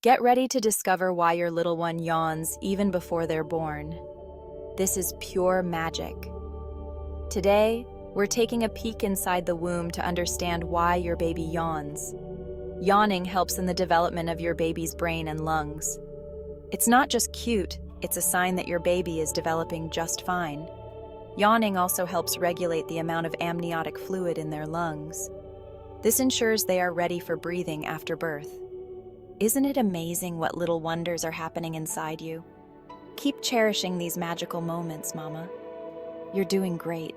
Get ready to discover why your little one yawns even before they're born. This is pure magic. Today, we're taking a peek inside the womb to understand why your baby yawns. Yawning helps in the development of your baby's brain and lungs. It's not just cute, it's a sign that your baby is developing just fine. Yawning also helps regulate the amount of amniotic fluid in their lungs. This ensures they are ready for breathing after birth. Isn't it amazing what little wonders are happening inside you? Keep cherishing these magical moments, Mama. You're doing great.